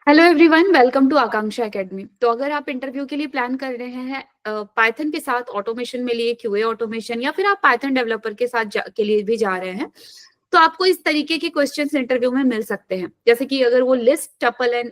Hello everyone, welcome to Akanksha academy. तो अगर आप इंटरव्यू के लिए प्लान कर रहे हैं पाइथन के साथ ऑटोमेशन में लिए क्यूए ऑटोमेशन, या फिर आप पाइथन डेवलपर के साथ के लिए भी जा रहे हैं, तो आपको इस तरीके के क्वेश्चंस इंटरव्यू में मिल सकते हैं। जैसे कि अगर वो लिस्ट, टपल एंड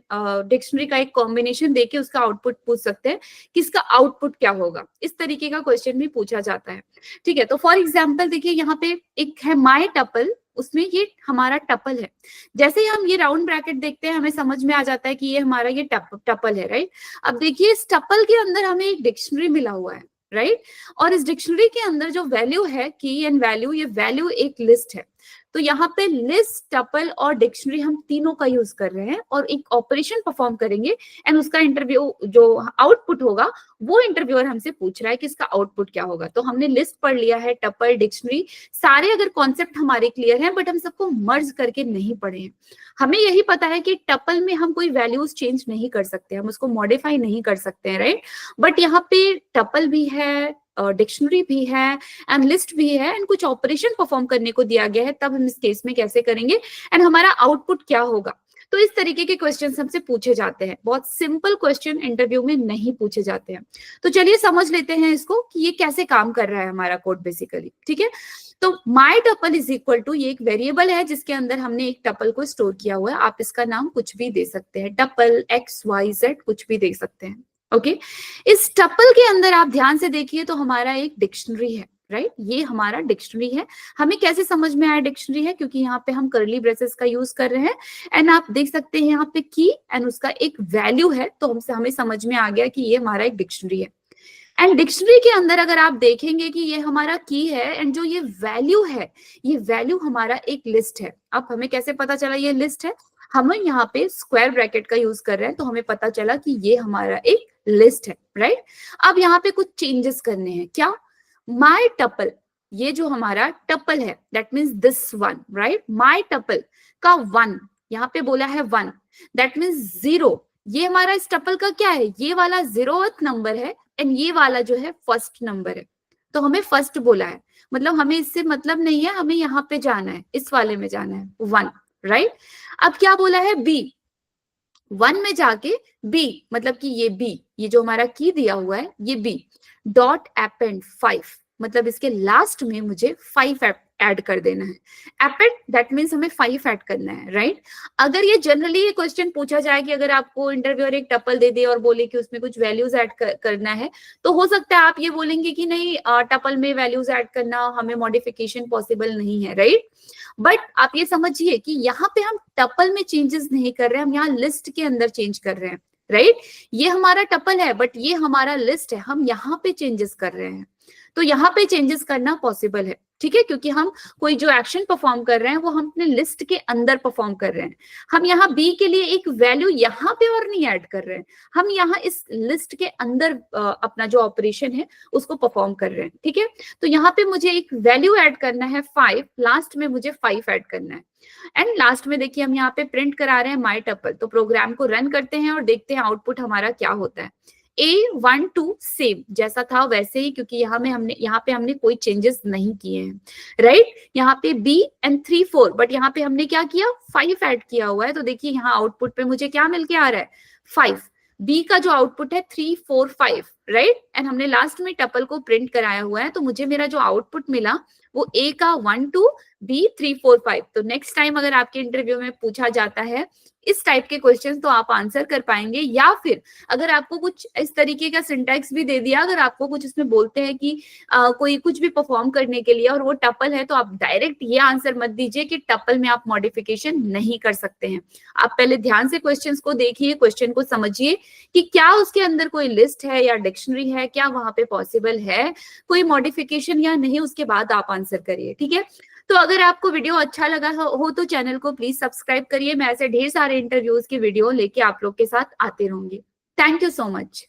डिक्शनरी का एक कॉम्बिनेशन देके उसका आउटपुट पूछ सकते हैं कि इसका आउटपुट क्या होगा। इस तरीके का क्वेश्चन भी पूछा जाता है। ठीक है, तो फॉर एग्जाम्पल देखिए, यहाँ पे एक है माई टपल, उसमें ये हमारा टपल है। जैसे ही हम ये राउंड ब्रैकेट देखते हैं, हमें समझ में आ जाता है कि ये हमारा ये टपल है, राइट। अब देखिए, इस टपल के अंदर हमें एक डिक्शनरी मिला हुआ है, राइट। और इस डिक्शनरी के अंदर जो वैल्यू है, की एंड वैल्यू, ये वैल्यू एक लिस्ट है। तो यहाँ पे लिस्ट, टपल और डिक्शनरी हम तीनों का यूज कर रहे हैं और एक ऑपरेशन परफॉर्म करेंगे। एंड उसका इंटरव्यू जो आउटपुट होगा, वो इंटरव्यूअर हमसे पूछ रहा है कि इसका आउटपुट क्या होगा। तो हमने लिस्ट पढ़ लिया है, टपल, डिक्शनरी, सारे अगर कॉन्सेप्ट हमारे क्लियर हैं, बट हम सबको मर्ज करके नहीं पढ़े हैं। हमें यही पता है कि टपल में हम कोई वैल्यूज चेंज नहीं कर सकते, हम उसको मॉडिफाई नहीं कर सकते हैं, राइट। बट यहाँ पे टपल भी है, डिक्शनरी भी है एंड लिस्ट भी है, एंड कुछ ऑपरेशन परफॉर्म करने को दिया गया है। तब हम इस केस में कैसे करेंगे एंड हमारा आउटपुट क्या होगा। तो इस तरीके के क्वेश्चन हमसे पूछे जाते हैं। बहुत सिंपल क्वेश्चन इंटरव्यू में नहीं पूछे जाते हैं। तो चलिए समझ लेते हैं इसको कि ये कैसे काम कर रहा है हमारा कोड बेसिकली। ठीक है, तो माई टपल इज इक्वल टू, ये एक वेरिएबल है जिसके अंदर हमने एक टपल को स्टोर किया हुआ है। आप इसका नाम कुछ भी दे सकते हैं, टपल, एक्स, वाई, जेड, कुछ भी दे सकते हैं। ओके, इस टपल के अंदर आप ध्यान से देखिए तो हमारा एक डिक्शनरी है, राइट। ये हमारा डिक्शनरी है। हमें कैसे समझ में आया डिक्शनरी है, क्योंकि यहाँ पे हम कर्ली ब्रेसेस का यूज कर रहे हैं। एंड आप देख सकते हैं यहाँ पे की एंड उसका एक वैल्यू है, तो हमें समझ में आ गया कि ये हमारा एक डिक्शनरी है। एंड डिक्शनरी के अंदर अगर आप देखेंगे कि ये हमारा की है एंड जो ये वैल्यू है, ये वैल्यू हमारा एक लिस्ट है। अब हमें कैसे पता चला ये लिस्ट है? हम यहाँ पे स्क्वायर ब्रैकेट का यूज कर रहे हैं, तो हमें पता चला कि ये हमारा एक लिस्ट है, राइट। अब यहाँ पे कुछ चेंजेस करने हैं। क्या? माई टपल, ये जो हमारा टपल है, that means this one, right. My tuple का वन, यहाँ पे बोला है वन, दैट मीन्स जीरो। ये हमारा इस टपल का क्या है? ये वाला 0th नंबर है एंड ये वाला जो है फर्स्ट नंबर है। तो हमें फर्स्ट बोला है, मतलब हमें इससे मतलब नहीं है, हमें यहाँ पे जाना है, इस वाले में जाना है, वन, राइट। अब क्या बोला है? बी, वन में जाके बी, मतलब कि ये बी, ये जो हमारा की दिया हुआ है, ये बी डॉट अपेंड 5, मतलब इसके लास्ट में मुझे 5 ऐड कर देना है। अपेंड दैट मीन्स हमें 5 ऐड करना है, राइट। अगर ये जनरली ये क्वेश्चन पूछा जाए कि अगर आपको इंटरव्यूअर एक टपल दे दे और बोले कि उसमें कुछ वैल्यूज ऐड करना है, तो हो सकता है आप ये बोलेंगे कि नहीं, टपल में वैल्यूज ऐड करना हमें मॉडिफिकेशन पॉसिबल नहीं है, राइट। बट आप ये समझिए कि यहाँ पे हम टपल में चेंजेस नहीं कर रहे हैं, हम यहाँ लिस्ट के अंदर चेंज कर रहे हैं, राइट। ये हमारा टपल है बट ये हमारा लिस्ट है, हम यहाँ पे चेंजेस कर रहे हैं। तो यहाँ पे चेंजेस करना पॉसिबल है, ठीक है, क्योंकि हम कोई जो एक्शन परफॉर्म कर रहे हैं वो हम अपने लिस्ट के अंदर परफॉर्म कर रहे हैं। हम यहाँ बी के लिए एक वैल्यू यहाँ पे और नहीं ऐड कर रहे हैं, हम यहाँ इस लिस्ट के अंदर अपना जो ऑपरेशन है उसको परफॉर्म कर रहे हैं, ठीक है। तो यहाँ पे मुझे एक वैल्यू ऐड करना है 5, लास्ट में मुझे 5 ऐड करना है। एंड लास्ट में देखिए हम यहाँ पे प्रिंट करा रहे हैं माई टपल। तो प्रोग्राम को रन करते हैं और देखते हैं आउटपुट हमारा क्या होता है। A1 2 सेम जैसा था वैसे ही, क्योंकि यहाँ पे हमने कोई चेंजेस नहीं किए हैं, राइट। यहाँ पे B एंड 3 4, बट यहाँ पे हमने क्या किया? 5 ऐड किया हुआ है। तो देखिए यहाँ आउटपुट पे मुझे क्या मिल के आ रहा है? 5। B का जो आउटपुट है 3 4 5, राइट। एंड हमने लास्ट में टपल को प्रिंट कराया हुआ है, तो मुझे मेरा जो आउटपुट मिला वो A का 1 2, B 3 4 5। तो नेक्स्ट टाइम अगर आपके इंटरव्यू में पूछा जाता है इस टाइप के क्वेश्चन, तो आप आंसर कर पाएंगे। या फिर अगर आपको कुछ इस तरीके का सिंटैक्स भी दे दिया, अगर आपको कुछ इसमें बोलते हैं कि कोई कुछ भी परफॉर्म करने के लिए और वो टपल है, तो आप डायरेक्ट ये आंसर मत दीजिए कि टपल में आप मॉडिफिकेशन नहीं कर सकते हैं। आप पहले ध्यान से क्वेश्चंस को देखिए, क्वेश्चन को समझिए कि क्या उसके अंदर कोई लिस्ट है या डिक्शनरी है, क्या वहां पे पॉसिबल है कोई मॉडिफिकेशन या नहीं, उसके बाद आप आंसर करिए, ठीक है। तो अगर आपको वीडियो अच्छा लगा हो तो चैनल को प्लीज सब्सक्राइब करिए। मैं ऐसे ढेर सारे इंटरव्यूज की वीडियो लेके आप लोग के साथ आते रहूंगी। Thank you so much.